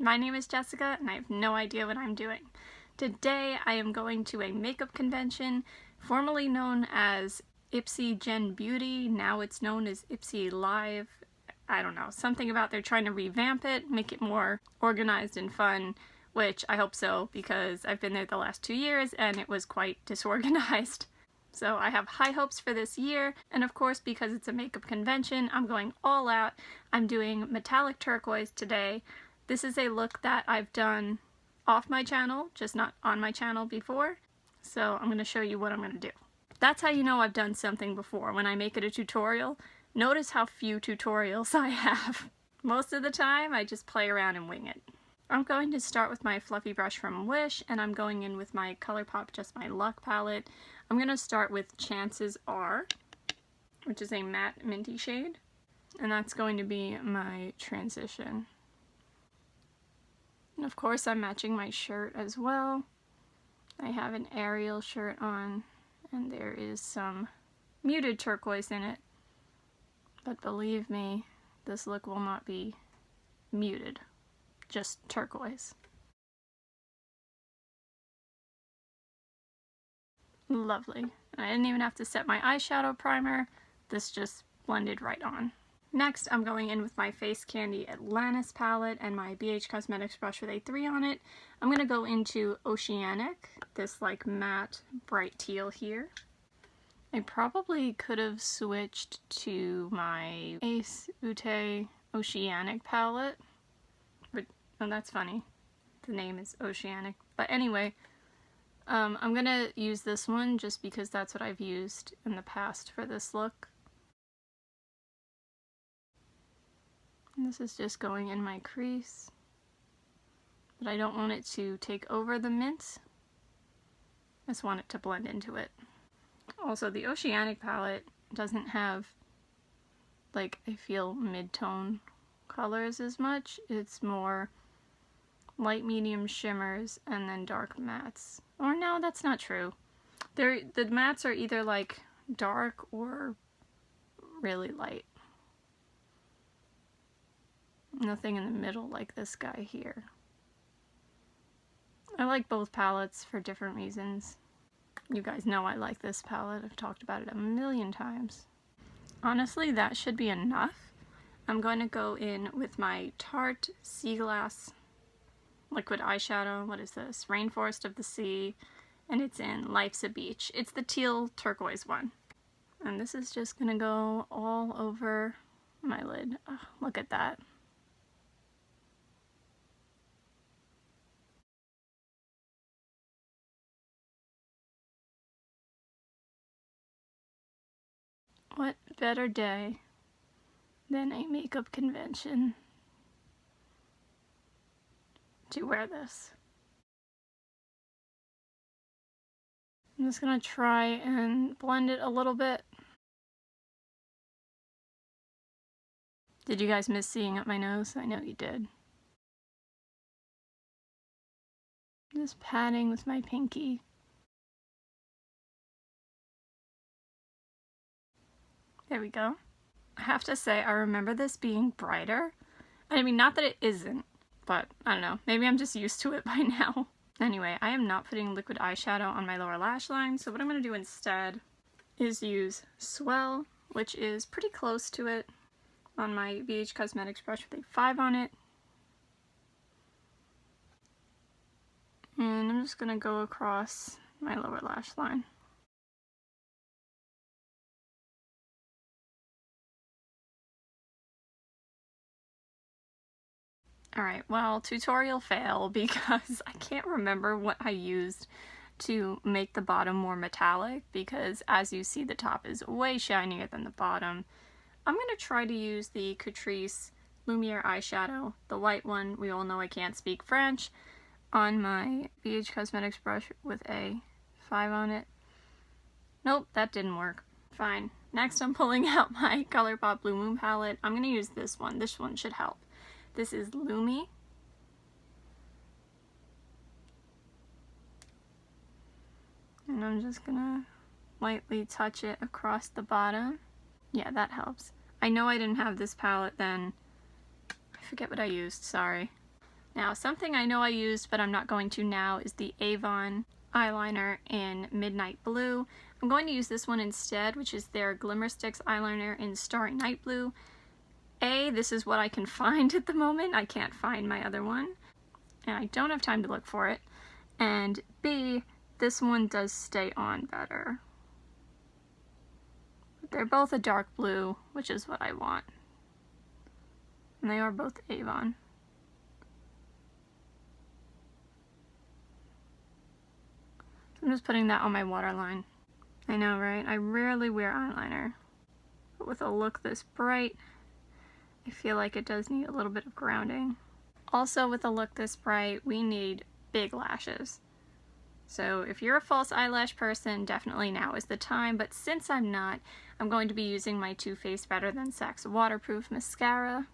My name is Jessica and I have no idea what I'm doing. Today I am going to a makeup convention formerly known as Ipsy Gen Beauty. Now it's known as Ipsy Live. I don't know, something about they're trying to revamp it, make it more organized and fun, which I hope so because I've been there the last 2 years and it was quite disorganized. So I have high hopes for this year, and of course because it's a makeup convention, I'm going all out. I'm doing metallic turquoise today. This is a look that I've done off my channel, just not on my channel before. So I'm going to show you what I'm going to do. That's how you know I've done something before, when I make it a tutorial. Notice how few tutorials I have. Most of the time I just play around and wing it. I'm going to start with my fluffy brush from Wish, and I'm going in with my ColourPop Just My Luck palette. I'm going to start with Chances Are, which is a matte minty shade, and that's going to be my transition. And of course I'm matching my shirt as well. I have an Ariel shirt on, and there is some muted turquoise in it. But believe me, this look will not be muted, just turquoise. Lovely. I didn't even have to set my eyeshadow primer. This just blended right on. Next, I'm going in with my Face Candy Atlantis palette and my BH Cosmetics brush with a 3 on it. I'm going to go into Oceanic, this like matte bright teal here. I probably could have switched to my Ace Ute Oceanic palette, but oh, that's funny. The name is Oceanic. But anyway, I'm going to use this one just because that's what I've used in the past for this look. And this is just going in my crease, but I don't want it to take over the mint. I just want it to blend into it. Also, the Oceanic palette doesn't have, like, I feel mid-tone colors as much. It's more light medium shimmers and then dark mattes. Or no, that's not true. The mattes are either like dark or really light. Nothing in the middle like this guy here. I like both palettes for different reasons. You guys know I like this palette. I've talked about it a million times. Honestly, that should be enough. I'm going to go in with my Tarte Sea Glass liquid eyeshadow. What is this? Rainforest of the Sea. And it's in Life's a Beach. It's the teal turquoise one. And this is just going to go all over my lid. Oh, look at that. What better day than a makeup convention to wear this? I'm just gonna try and blend it a little bit. Did you guys miss seeing up my nose? I know you did. Just patting with my pinky. There we go. I have to say, I remember this being brighter. I mean, not that it isn't, but I don't know. Maybe I'm just used to it by now. Anyway, I am not putting liquid eyeshadow on my lower lash line, so what I'm going to do instead is use Swell, which is pretty close to it, on my BH Cosmetics brush with a 5 on it. And I'm just going to go across my lower lash line. Alright, well, tutorial fail because I can't remember what I used to make the bottom more metallic, because as you see the top is way shinier than the bottom. I'm going to try to use the Catrice Lumiere eyeshadow, the white one, we all know I can't speak French, on my BH Cosmetics brush with a 5 on it. Nope, that didn't work. Fine. Next I'm pulling out my ColourPop Blue Moon palette. I'm going to use this one. This one should help. This is Lumi. And I'm just gonna lightly touch it across the bottom. Yeah, that helps. I know I didn't have this palette then. I forget what I used, sorry. Now, something I know I used, but I'm not going to now, is the Avon eyeliner in Midnight Blue. I'm going to use this one instead, which is their Glimmer Sticks eyeliner in Starry Night Blue. This is what I can find at the moment. I can't find my other one, and I don't have time to look for it. And B, this one does stay on better. But they're both a dark blue, which is what I want. And they are both Avon. I'm just putting that on my waterline. I know, right? I rarely wear eyeliner, but with a look this bright, I feel like it does need a little bit of grounding. Also, with a look this bright, we need big lashes. So if you're a false eyelash person, definitely now is the time, but since I'm not, I'm going to be using my Too Faced Better Than Sex waterproof mascara.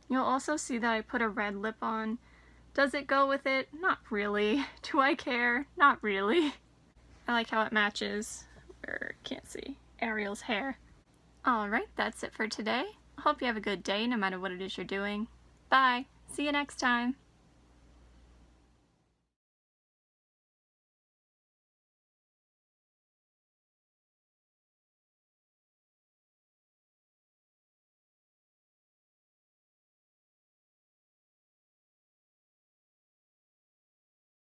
You'll also see that I put a red lip on. Does it go with it? Not really. Do I care? Not really. I like how it matches, or can't see, Ariel's hair. Alright, that's it for today. I hope you have a good day no matter what it is you're doing. Bye! See you next time!